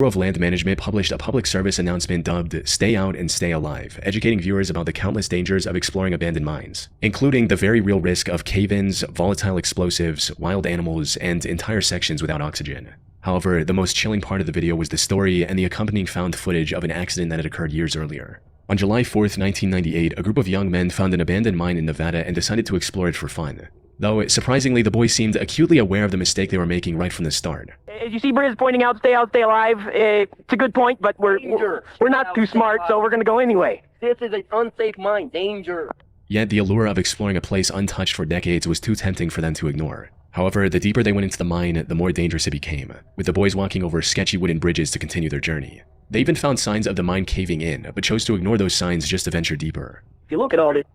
Bureau of Land Management published a public service announcement dubbed Stay Out and Stay Alive, educating viewers about the countless dangers of exploring abandoned mines, including the very real risk of cave-ins, volatile explosives, wild animals, and entire sections without oxygen. However, the most chilling part of the video was the story and the accompanying found footage of an accident that had occurred years earlier. On July 4th, 1998, a group of young men found an abandoned mine in Nevada and decided to explore it for fun. Though, surprisingly, the boys seemed acutely aware of the mistake they were making right from the start. As you see Briz pointing out, stay alive. It's a good point, but we're not too smart, so we're going to go anyway. This is an unsafe mine. Danger. Yet the allure of exploring a place untouched for decades was too tempting for them to ignore. However, the deeper they went into the mine, the more dangerous it became, with the boys walking over sketchy wooden bridges to continue their journey. They even found signs of the mine caving in, but chose to ignore those signs just to venture deeper. If you look at all this,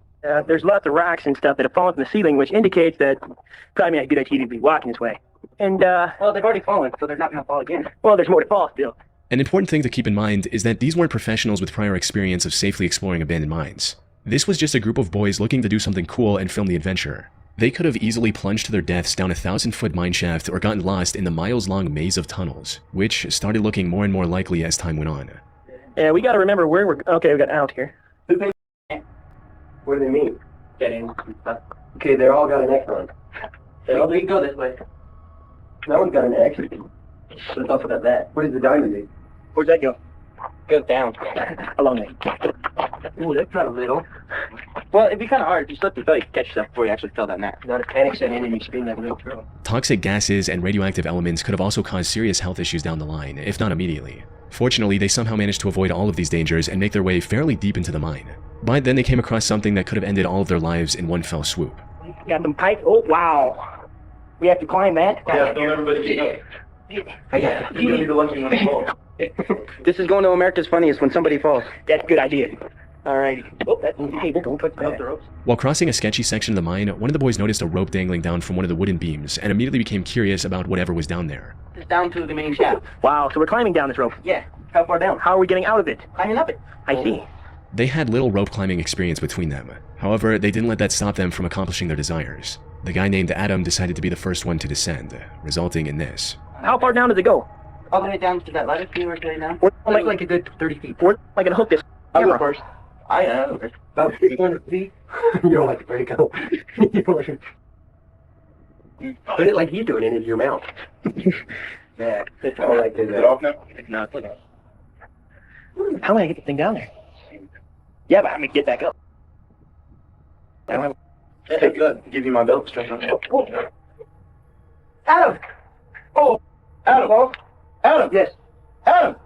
there's lots of rocks and stuff that have fallen from the ceiling, which indicates that probably not a good idea to be walking this way. And, well, they've already fallen, so they're not going to fall again. Well, there's more to fall still. An important thing to keep in mind is that these weren't professionals with prior experience of safely exploring abandoned mines. This was just a group of boys looking to do something cool and film the adventure. They could have easily plunged to their deaths down a 1,000-foot mine shaft or gotten lost in the miles-long maze of tunnels, which started looking more and more likely as time went on. Yeah, we gotta remember where we're... Okay, we got out here. What do they mean? Get in. Okay, they're all got an X on. We can go this way. No one's got an X. Let's also got that. What does the diamond do? Where's that go? Goes down. Along there. Ooh, that's not a little. Well, it'd be kind of hard. Just let the belly catch stuff before you actually fell that net. Not a panic set in and you spin that little throw. Toxic gases and radioactive elements could have also caused serious health issues down the line, if not immediately. Fortunately, they somehow managed to avoid all of these dangers and make their way fairly deep into the mine. But then they came across something that could have ended all of their lives in one fell swoop. Got them pipes. Oh, wow. We have to climb that? Yeah, don't everybody get up. You're gonna be the lucky one to fall. This is going to America's Funniest when somebody falls. That's a good idea. Alright. Oh, that table. Don't put that. The ropes. While crossing a sketchy section of the mine, one of the boys noticed a rope dangling down from one of the wooden beams and immediately became curious about whatever was down there. It's down to the main shaft. Wow, so we're climbing down this rope. Yeah. How far down? How are we getting out of it? Climbing up it. I see. They had little rope climbing experience between them. However, they didn't let that stop them from accomplishing their desires. The guy named Adam decided to be the first one to descend, resulting in this. How far down does it go? All the way down to that ladder. See where it's going down? Like a good 30 feet. Where am I going to hook this? I'll go first. I know. About 300 feet. You don't like to break out. Put it like he's doing it into your mouth. Yeah. It's all like this. Is it off now? No, it's not. How am I going to get the thing down there? Yeah, but how am I going to get back up? I don't have... Hey, good. Give you my belt straight on. Adam! Oh! Adam! Adam! Yes. Adam!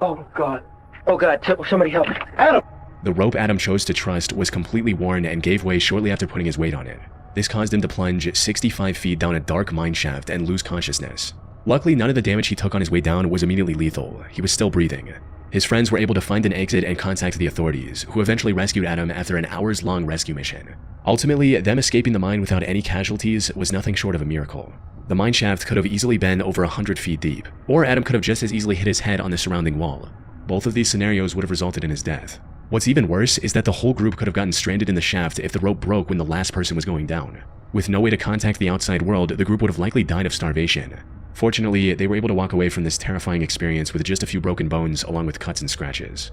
Oh, God. Oh, God. Somebody help. Adam! The rope Adam chose to trust was completely worn and gave way shortly after putting his weight on it. This caused him to plunge 65 feet down a dark mine shaft and lose consciousness. Luckily, none of the damage he took on his way down was immediately lethal. He was still breathing. His friends were able to find an exit and contact the authorities, who eventually rescued Adam after an hours-long rescue mission. Ultimately, them escaping the mine without any casualties was nothing short of a miracle. The mine shaft could have easily been over 100 feet deep, or Adam could have just as easily hit his head on the surrounding wall. Both of these scenarios would have resulted in his death. What's even worse is that the whole group could have gotten stranded in the shaft if the rope broke when the last person was going down. With no way to contact the outside world, the group would have likely died of starvation. Fortunately, they were able to walk away from this terrifying experience with just a few broken bones along with cuts and scratches.